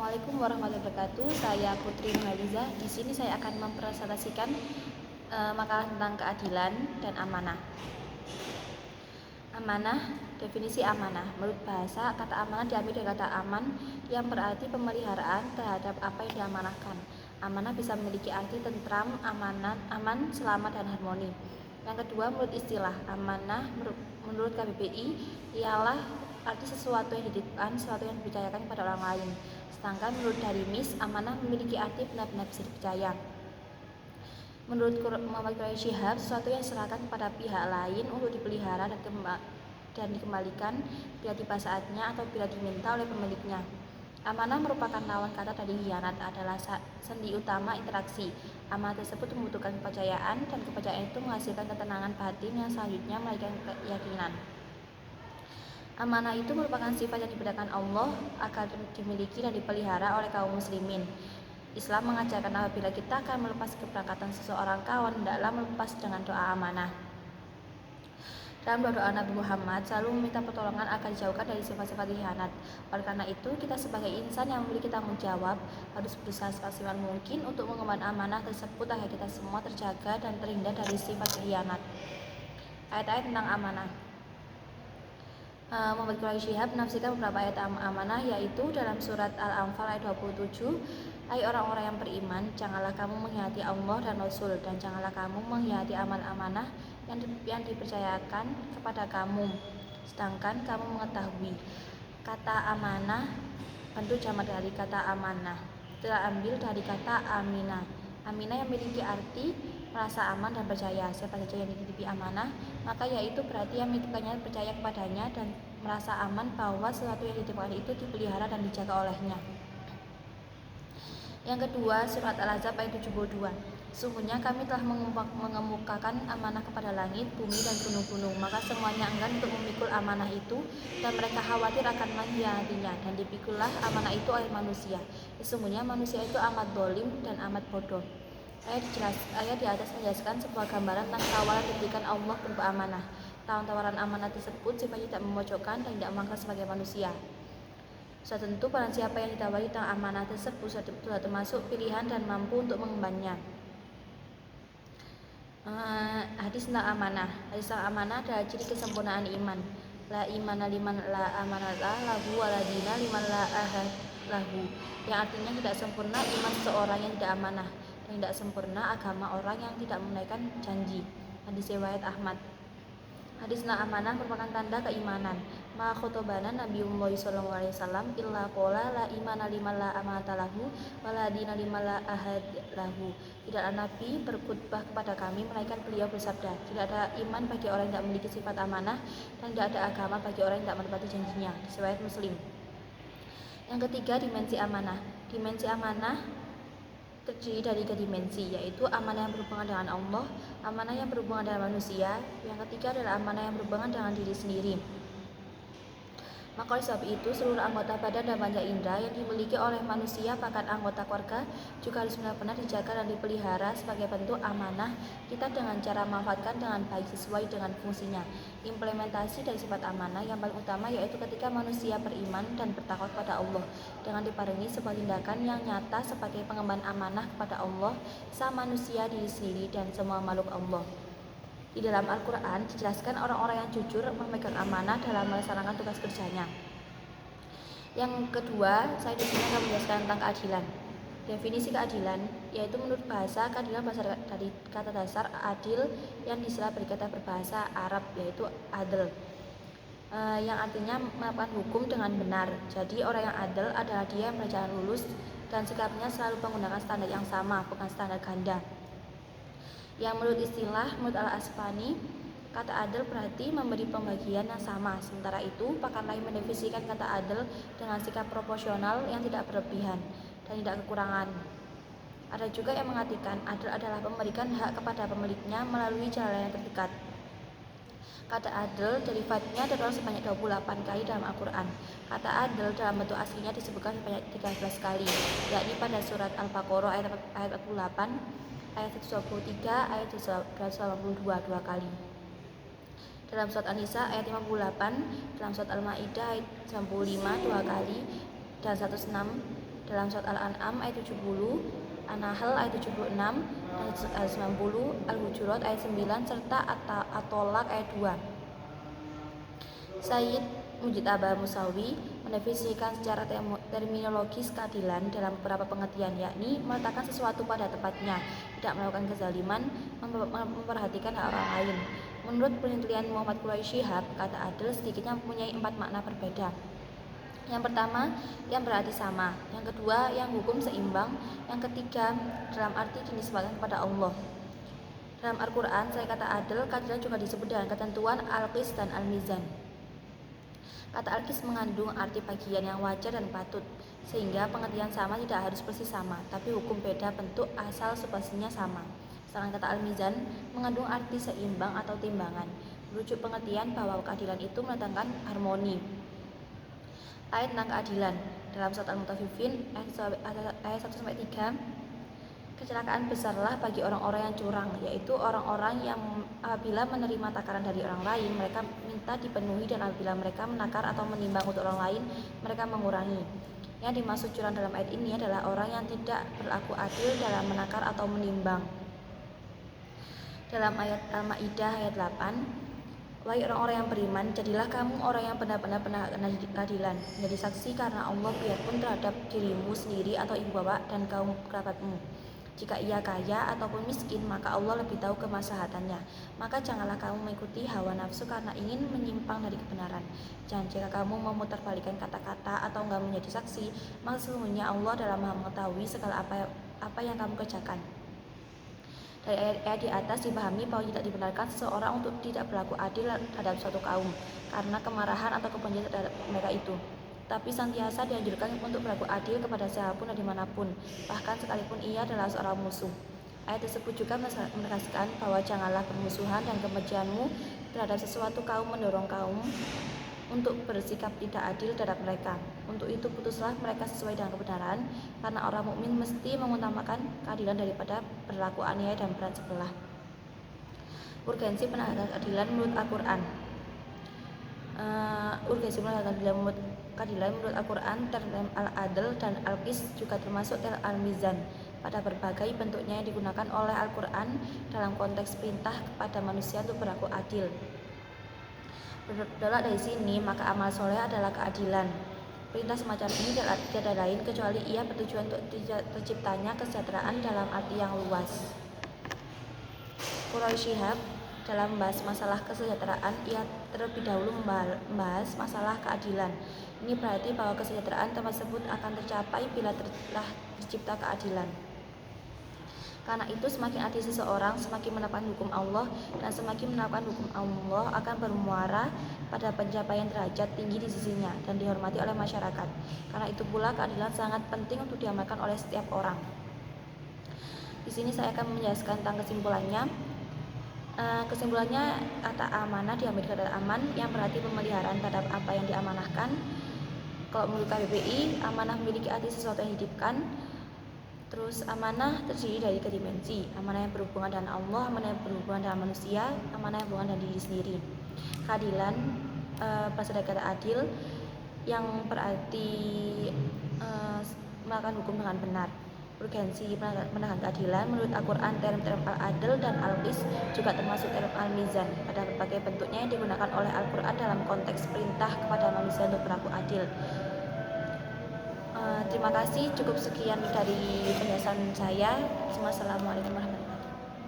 Assalamualaikum warahmatullahi wabarakatuh. Saya Putri Nurhaliza. Di sini saya akan mempresentasikan makalah tentang keadilan dan amanah. Amanah, definisi amanah. Menurut bahasa, kata amanah diambil dari kata aman yang berarti pemeliharaan terhadap apa yang diamanahkan. Amanah bisa memiliki arti tentram, aman, selamat, dan harmoni. Yang kedua, menurut istilah amanah, menurut KBBI ialah arti sesuatu yang dititipkan, sesuatu yang dipercayakan kepada orang lain. Sedangkan menurut Darimis, amanah memiliki arti benar-benar bisa dipercaya. Menurut Muhammad Quraisy Shihab, sesuatu yang diserahkan kepada pihak lain untuk dipelihara dan dikembalikan bila tiba saatnya atau bila diminta oleh pemiliknya. Amanah merupakan lawan kata dari khianat, adalah sendi utama interaksi. Amanah tersebut membutuhkan kepercayaan, dan kepercayaan itu menghasilkan ketenangan batin yang selanjutnya melahirkan keyakinan. Amanah itu merupakan sifat yang diberikan Allah agar dimiliki dan dipelihara oleh kaum muslimin. Islam mengajarkan apabila kita akan melepas keberangkatan seseorang kawan, hendaklah melepas dengan doa amanah. Dalam doa Nabi Muhammad selalu meminta pertolongan agar dijauhkan dari sifat-sifat khianat. Oleh karena itu, kita sebagai insan yang memiliki tanggung jawab harus berusaha semaksimal mungkin untuk mengemban amanah tersebut agar kita semua terjaga dan terhindar dari sifat khianat. Ayat-ayat tentang amanah. Muhammad Quraisy Shihab menafsirkan beberapa ayat amanah, yaitu dalam surat Al-Anfal ayat 27, hai orang-orang yang beriman, janganlah kamu mengkhianati Allah dan Rasul, dan janganlah kamu mengkhianati amal amanah yang dipercayakan kepada kamu, sedangkan kamu mengetahui. Kata amanah bentuk jamak dari kata amanah terambil dari kata aminah. Aminah yang memiliki arti merasa aman dan percaya. Siapa saja yang dititipi amanah, maka yaitu berarti yang menitipkannya percaya kepadanya dan merasa aman bahwa sesuatu yang dititipkan itu dipelihara dan dijaga olehnya. Yang kedua, surat Al-Ahzab ayat 72. Sungguhnya kami telah mengemukakan amanah kepada langit, bumi, dan gunung-gunung, maka semuanya enggan untuk memikul amanah itu, dan mereka khawatir akan mengkhianatinya, dan dipikullah amanah itu oleh manusia. Sesungguhnya manusia itu amat zalim dan amat bodoh. Ayat di atas menjelaskan sebuah gambaran tentang tawaran diberikan Allah berupa amanah. Tawaran amanah tersebut sifatnya tidak memojokkan dan tidak memangkas sebagai manusia. Sudah tentu barang siapa yang ditawari tentang amanah tersebut sudah termasuk pilihan dan mampu untuk mengembannya. Hadis tentang amanah. Hadis tentang amanah adalah ciri kesempurnaan iman. La imana liman la amanata lahu waladina liman la ahad lahu. Yang artinya tidak sempurna iman seseorang yang tidak amanah, dan tidak sempurna agama orang yang tidak menunaikan janji. Hadis riwayat Ahmad. Hadis tentang amanah merupakan tanda keimanan. Ma khotobana Nabiullah sallallahu alaihi wasallam illa qala la imana liman la amanata lahu wala dina liman la ahad lahu. Tidaklah Nabi berkhutbah kepada kami melainkan beliau bersabda, tidak ada iman bagi orang yang tidak memiliki sifat amanah, dan tidak ada agama bagi orang yang tidak menepati janjinya. Riwayat Muslim. Yang ketiga, dimensi amanah. Dimensi amanah terdiri dari 3 dimensi, yaitu amanah yang berhubungan dengan Allah, amanah yang berhubungan dengan manusia, yang ketiga adalah amanah yang berhubungan dengan diri sendiri. Maka oleh sebab itu, seluruh anggota badan dan panca indera yang dimiliki oleh manusia, bahkan anggota keluarga, juga harus benar-benar dijaga dan dipelihara sebagai bentuk amanah kita dengan cara memanfaatkan dengan baik sesuai dengan fungsinya. Implementasi dari sifat amanah yang paling utama yaitu ketika manusia beriman dan bertakwa kepada Allah, dengan diparingi sebuah tindakan yang nyata sebagai pengemban amanah kepada Allah, sang manusia, diri sendiri, dan semua makhluk Allah. Di dalam Al-Quran dijelaskan orang-orang yang jujur memegang amanah dalam melaksanakan tugas kerjanya. Yang kedua, saya di sini akan menjelaskan tentang keadilan. Definisi keadilan yaitu menurut bahasa, keadilan berasal dari kata dasar adil yang diistilah berkata berbahasa Arab yaitu adl, yang artinya melakukan hukum dengan benar. Jadi orang yang adil adalah dia yang berjalan lurus dan sikapnya selalu menggunakan standar yang sama, bukan standar ganda. Yang menurut istilah, menurut Al-Asfani, kata adil berarti memberi pembagian yang sama. Sementara itu, pakar lain mendefinisikan kata adil dengan sikap proporsional yang tidak berlebihan dan tidak kekurangan. Ada juga yang mengartikan adil adalah memberikan hak kepada pemiliknya melalui jalan yang terdekat. Kata adil derivatnya terdapat sebanyak 28 kali dalam Al-Quran. Kata adil dalam bentuk aslinya disebutkan sebanyak 13 kali, yakni pada surat Al-Baqarah ayat 48, ayat 123, ayat 182 2 kali. Dalam surat An-Nisa ayat 58, dalam surat Al-Maidah ayat 95 2 kali, dan 106 dalam surat Al-An'am ayat 70, An-Nahl ayat 76, ayat 90, Al-Hujurat ayat 9, serta At-Tolak ayat 2. Sayyid Mujtaba Musawi mendefinisikan secara terminologis keadilan dalam beberapa pengertian, yakni meletakkan sesuatu pada tempatnya, tidak melakukan kezaliman, memperhatikan hak orang lain. Menurut penelitian Muhammad Quraisy Shihab, kata adil sedikitnya mempunyai 4 makna berbeda. Yang pertama, yang berarti sama. Yang kedua, yang hukum seimbang. Yang ketiga, dalam arti dinisbatkan kepada Allah. Dalam Al-Quran, selain kata adil, keadilan juga disebut dengan ketentuan al-qis dan al-mizan. Kata al-qis mengandung arti bagian yang wajar dan patut, sehingga pengertian sama tidak harus persis sama, tapi hukum beda bentuk asal substansinya sama. Sedangkan kata al-mizan mengandung arti seimbang atau timbangan, merujuk pengertian bahwa keadilan itu mendatangkan harmoni. Ayat tentang keadilan dalam surat Al-Mutaffifin ayat 1-3, kecelakaan besarlah bagi orang-orang yang curang, yaitu orang-orang yang apabila menerima takaran dari orang lain mereka minta dipenuhi, dan apabila mereka menakar atau menimbang untuk orang lain mereka mengurangi. Yang dimaksud curang dalam ayat ini adalah orang yang tidak berlaku adil dalam menakar atau menimbang. Dalam ayat Al-Maidah ayat 8, wahai orang-orang yang beriman, jadilah kamu orang yang benar-benar menegakkan keadilan, menjadi saksi karena Allah biarpun terhadap dirimu sendiri atau ibu bapak dan kaum kerabatmu. Jika ia kaya ataupun miskin, maka Allah lebih tahu kemaslahatannya. Maka janganlah kamu mengikuti hawa nafsu karena ingin menyimpang dari kebenaran. Dan jika kamu memutarbalikkan kata-kata atau enggak menjadi saksi, maka sesungguhnya Allah adalah Maha mengetahui segala apa yang kamu kerjakan. Dari ayat-ayat di atas dipahami bahwa tidak dibenarkan seseorang untuk tidak berlaku adil terhadap suatu kaum karena kemarahan atau kebencian terhadap mereka itu. Tapi senantiasa dianjurkan untuk berlaku adil kepada siapapun dan dimanapun, bahkan sekalipun ia adalah seorang musuh. Ayat tersebut juga menegaskan bahwa janganlah permusuhan dan kebencianmu terhadap sesuatu kaum mendorong kaum untuk bersikap tidak adil terhadap mereka. Untuk itu putuslah mereka sesuai dengan kebenaran, karena orang mukmin mesti mengutamakan keadilan daripada berlaku aniaya dan berat sebelah. Urgensi penegakan keadilan menurut Al-Quran. Urgensi penegakan keadilan menurut Al-Quran, term al-adl dan al-qis juga termasuk term al-mizan pada berbagai bentuknya yang digunakan oleh Al-Quran dalam konteks perintah kepada manusia untuk berlaku adil. Berdolak dari sini, maka amal soleh adalah keadilan. Perintah semacam ini tidak lain kecuali ia bertujuan untuk terciptanya kesejahteraan dalam arti yang luas. Quraisy Shihab dalam membahas masalah kesejahteraan, ia terlebih dahulu membahas masalah keadilan. Ini berarti bahwa kesejahteraan tersebut akan tercapai bila telah tercipta keadilan. Karena itu semakin adil seseorang, semakin menerapkan hukum Allah, dan semakin menerapkan hukum Allah akan bermuara pada pencapaian derajat tinggi di sisinya dan dihormati oleh masyarakat. Karena itu pula keadilan sangat penting untuk diamalkan oleh setiap orang. Di sini saya akan menjelaskan tentang kesimpulannya. Kesimpulannya, kata amanah diambil dari aman yang berarti pemeliharaan terhadap apa yang diamanahkan. Kalau menurut KBBI, amanah memiliki arti sesuatu yang dihidupkan. Terus amanah terdiri dari 3 dimensi, amanah yang berhubungan dengan Allah, amanah yang berhubungan dengan manusia, amanah yang berhubungan dengan diri sendiri. Keadilan berasal dari kata adil yang berarti melakukan hukum dengan benar. Urgensi menegakkan keadilan menurut Al-Quran, term al-adl dan al-qis juga termasuk term al-mizan pada berbagai bentuknya yang digunakan oleh Al-Quran dalam konteks perintah kepada manusia untuk berlaku adil. Terima kasih, cukup sekian dari penjelasan saya. Wassalamualaikum warahmatullahi wabarakatuh.